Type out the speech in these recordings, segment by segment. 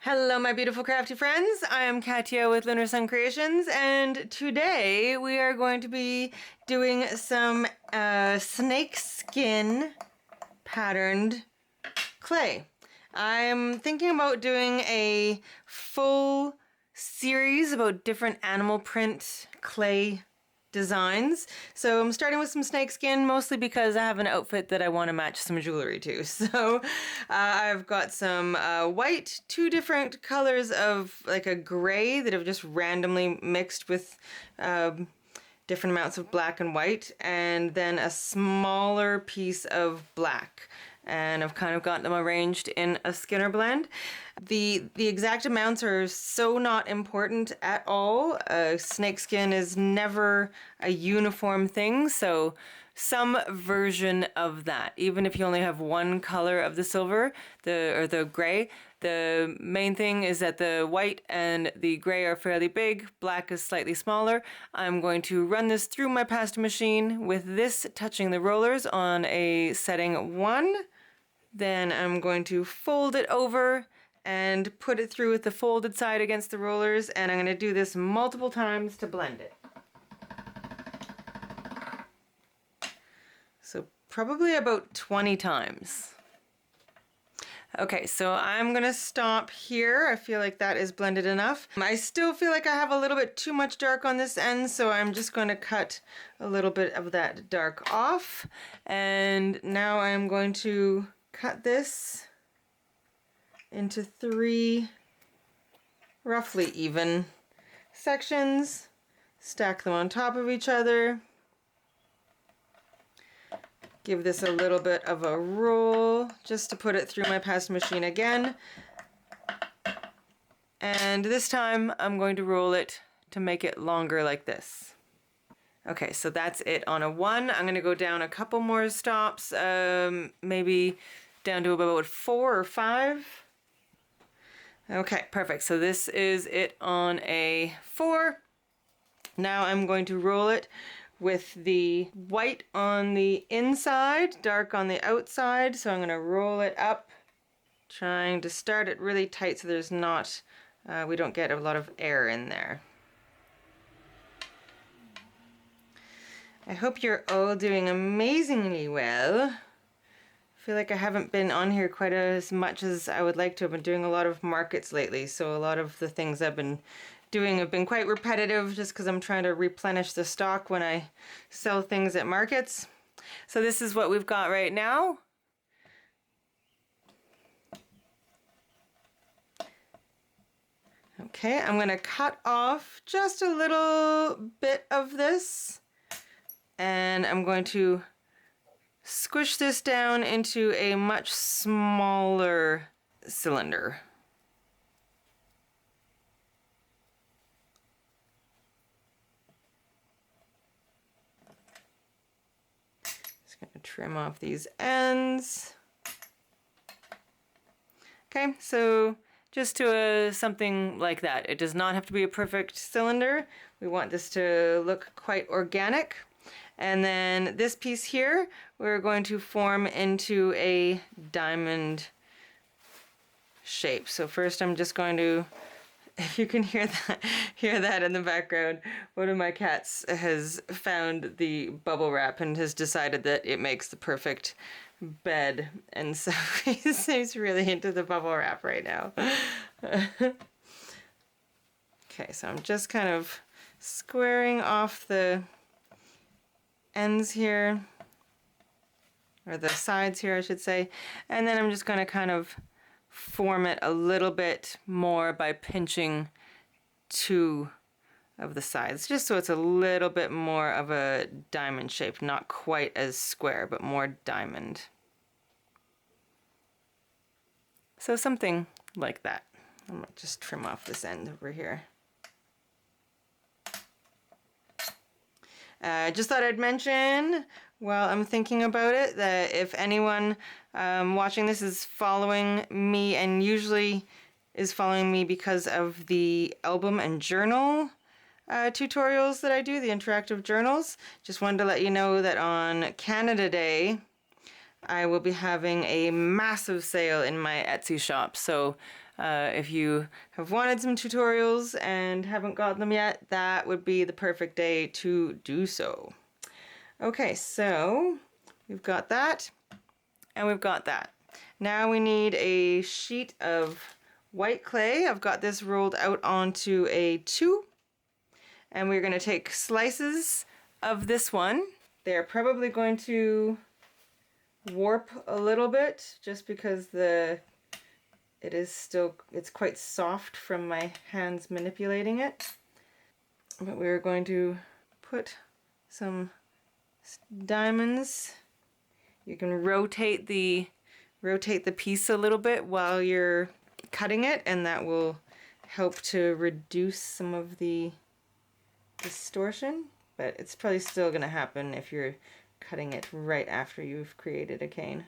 Hello my beautiful crafty friends, I am Katya with Lunar Sun Creations, and today we are going to be doing some snakeskin patterned clay. I'm thinking about doing a full series about different animal print clay designs. So I'm starting with some snakeskin, mostly because I have an outfit that I want to match some jewelry to. So I've got some white, two different colors of like a gray that have just randomly mixed with different amounts of black and white, and then a smaller piece of black. And I've kind of got them arranged in a Skinner blend. The exact amounts are so not important at all. Snakeskin is never a uniform thing, so some version of that. Even if you only have one color of the silver, or the gray, the main thing is that the white and the gray are fairly big, black is slightly smaller. I'm going to run this through my pasta machine with this touching the rollers on a setting 1. Then I'm going to fold it over and put it through with the folded side against the rollers, and I'm going to do this multiple times to blend it. So probably about 20 times. Okay, so I'm gonna stop here. I feel like that is blended enough. I still feel like I have a little bit too much dark on this end, so I'm just going to cut a little bit of that dark off. And now I'm going to cut this into 3 roughly even sections, stack them on top of each other. Give this a little bit of a roll just to put it through my pasta machine again. And this time I'm going to roll it to make it longer like this. Okay, so that's it on a 1. I'm going to go down a couple more stops, maybe down to about 4 or 5. Okay, perfect. So this is it on a 4. Now I'm going to roll it with the white on the inside, dark on the outside. So I'm going to roll it up, trying to start it really tight so there's not, we don't get a lot of air in there. I hope you're all doing amazingly well. I feel like I haven't been on here quite as much as I would like to. I've been doing a lot of markets lately, so a lot of the things I've been doing have been quite repetitive just because I'm trying to replenish the stock when I sell things at markets. So this is what we've got right now. Okay, I'm going to cut off just a little bit of this, and I'm going to squish this down into a much smaller cylinder. Just going to trim off these ends. Okay, so just to something like that. It does not have to be a perfect cylinder. We want this to look quite organic. And then this piece here, we're going to form into a diamond shape. So first I'm just going to, if you can hear that in the background, one of my cats has found the bubble wrap and has decided that it makes the perfect bed, and so he's really into the bubble wrap right now. Okay, so I'm just kind of squaring off the ends here, or the sides here I should say, and then I'm just going to kind of form it a little bit more by pinching 2 of the sides, just so it's a little bit more of a diamond shape, not quite as square, but more diamond. So something like that. I'm going to just trim off this end over here. Just thought I'd mention while I'm thinking about it that if anyone watching this is following me, and usually is following me because of the album and journal tutorials that I do, the interactive journals, just wanted to let you know that on Canada Day I will be having a massive sale in my Etsy shop. So If you have wanted some tutorials and haven't got them yet, that would be the perfect day to do so. Okay, so we've got that and we've got that. Now we need a sheet of white clay. I've got this rolled out onto a 2, and we're going to take slices of this one. They're probably going to warp a little bit just because it's quite soft from my hands manipulating it. But we're going to put some diamonds. You can rotate the piece a little bit while you're cutting it, and that will help to reduce some of the distortion, but it's probably still going to happen if you're cutting it right after you've created a cane.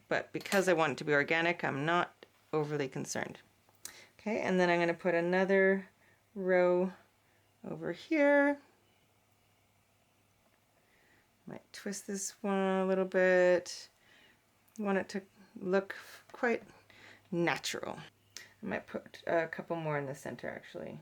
But because I want it to be organic, I'm not overly concerned. Okay, and then I'm going to put another row over here. Might twist this one a little bit. I want it to look quite natural. I might put a couple more in the center actually.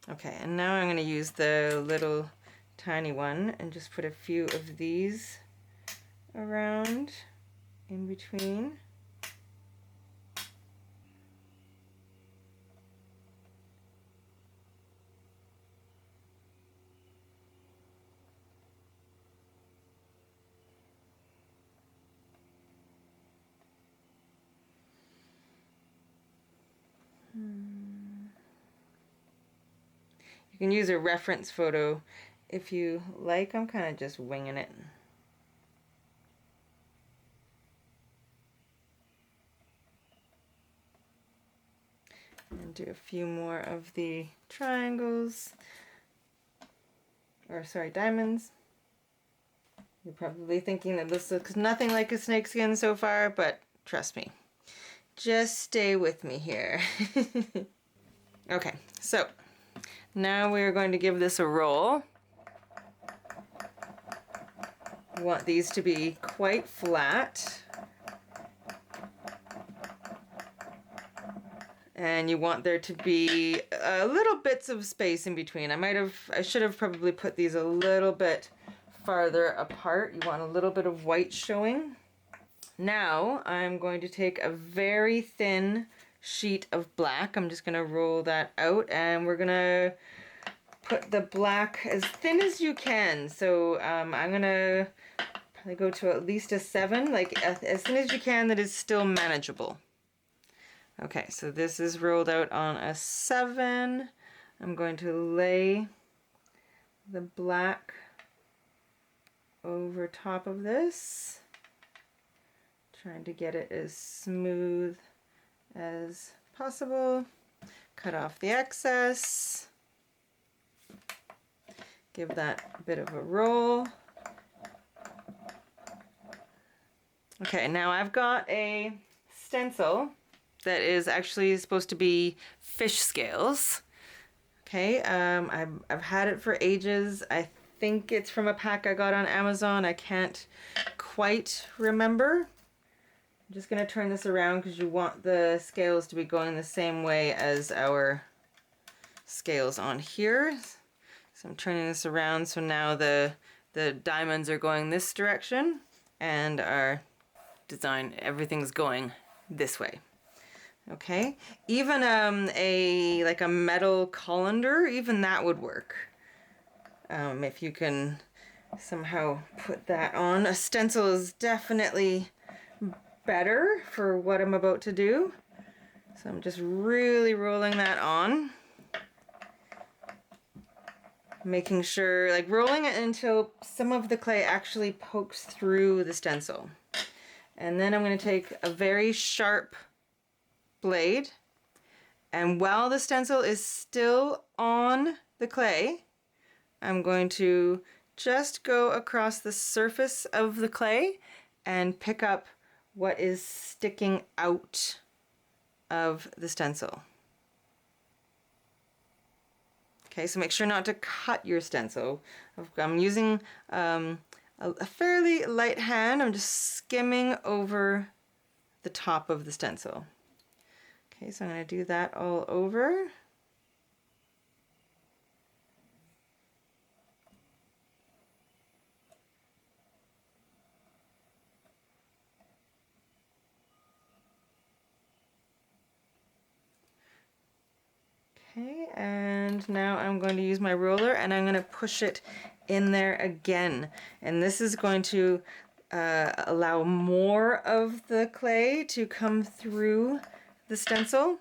Okay, and now I'm going to use the little tiny one and just put a few of these around in between. You can use a reference photo if you like. I'm kind of just winging it. And do a few more of the triangles, or sorry, diamonds. You're probably thinking that this looks nothing like a snakeskin so far, but trust me. Just stay with me here. Okay, so now we're going to give this a roll. You want these to be quite flat. And you want there to be little bits of space in between. I should have probably put these a little bit farther apart. You want a little bit of white showing. Now I'm going to take a very thin sheet of black. I'm just going to roll that out, and we're going to put the black as thin as you can. So I'm going to probably go to at least a 7, like as thin as you can that is still manageable. Okay, so this is rolled out on a 7. I'm going to lay the black over top of this, trying to get it as smooth as possible. Cut off the excess. Give that a bit of a roll. Okay, now I've got a stencil that is actually supposed to be fish scales. Okay, I've had it for ages. I think it's from a pack I got on Amazon. I can't quite remember. I'm just gonna turn this around because you want the scales to be going the same way as our scales on here. So I'm turning this around, so now the diamonds are going this direction and our design, everything's going this way. Okay, even like a metal colander, even that would work. If you can somehow put that on. A stencil is definitely better for what I'm about to do. So I'm just really rolling that on. Making sure, like rolling it until some of the clay actually pokes through the stencil. And then I'm going to take a very sharp blade, and while the stencil is still on the clay, I'm going to just go across the surface of the clay and pick up what is sticking out of the stencil. Okay, so make sure not to cut your stencil. I'm using a fairly light hand. I'm just skimming over the top of the stencil. Okay, so I'm going to do that all over. Okay, and now I'm going to use my roller and I'm going to push it in there again. And this is going to allow more of the clay to come through the stencil.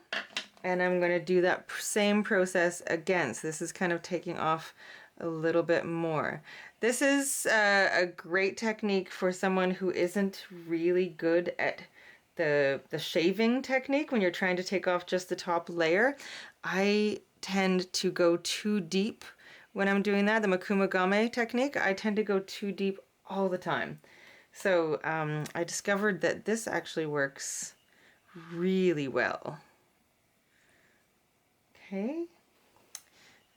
And I'm going to do that same process again. So this is kind of taking off a little bit more. This is a great technique for someone who isn't really good at the shaving technique when you're trying to take off just the top layer. I tend to go too deep when I'm doing that. The Makumagame technique, I tend to go too deep all the time. So I discovered that this actually works really well. Okay,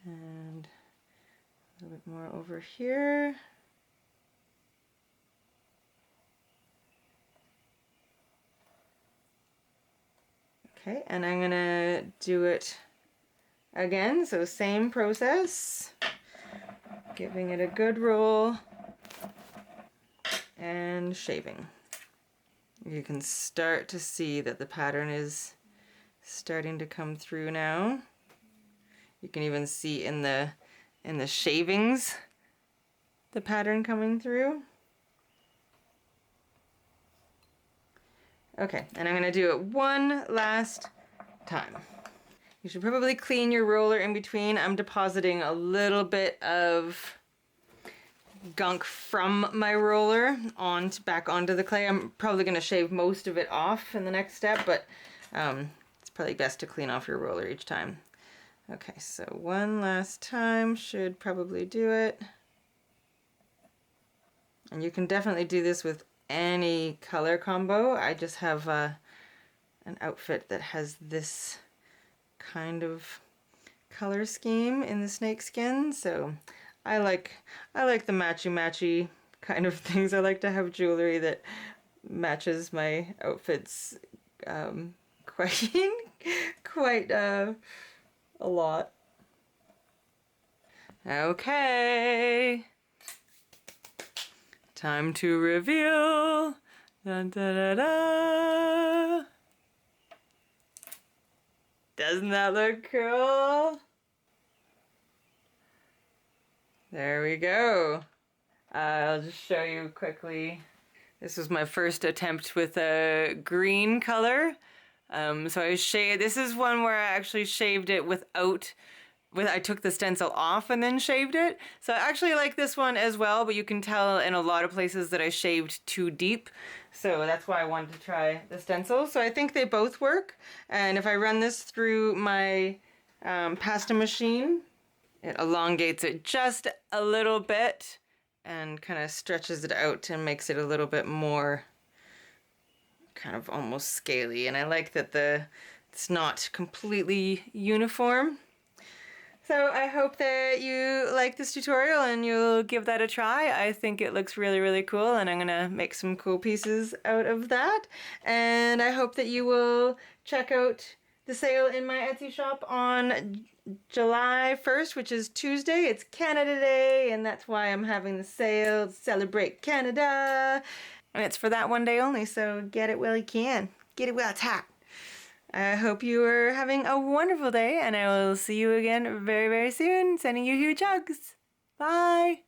and a little bit more over here. Okay, and I'm gonna do it again, so same process, giving it a good roll and shaving. You can start to see that the pattern is starting to come through now. You can even see in the shavings the pattern coming through. Okay, and I'm going to do it one last time. You should probably clean your roller in between. I'm depositing a little bit of gunk from my roller back onto the clay. I'm probably going to shave most of it off in the next step, but it's probably best to clean off your roller each time. Okay, so one last time should probably do it. And you can definitely do this with any color combo. I just have an outfit that has this kind of color scheme in the snakeskin, so I like the matchy kind of things. I like to have jewelry that matches my outfits quite a lot. Okay, time to reveal. Dun, da, da, da. Doesn't that look cool? There we go. I'll just show you quickly. This was my first attempt with a green color. So this is one where I actually shaved it I took the stencil off and then shaved it. So I actually like this one as well, but you can tell in a lot of places that I shaved too deep. So that's why I wanted to try the stencil. So I think they both work. And if I run this through my pasta machine, it elongates it just a little bit and kind of stretches it out and makes it a little bit more kind of almost scaly. And I like that it's not completely uniform. So I hope that you like this tutorial and you'll give that a try. I think it looks really, really cool, and I'm gonna make some cool pieces out of that. And I hope that you will check out the sale in my Etsy shop on July 1st, which is Tuesday. It's Canada Day, and that's why I'm having the sale to celebrate Canada. And it's for that one day only, so get it while you can. Get it while it's hot. I hope you are having a wonderful day, and I will see you again very, very soon. Sending you huge hugs. Bye.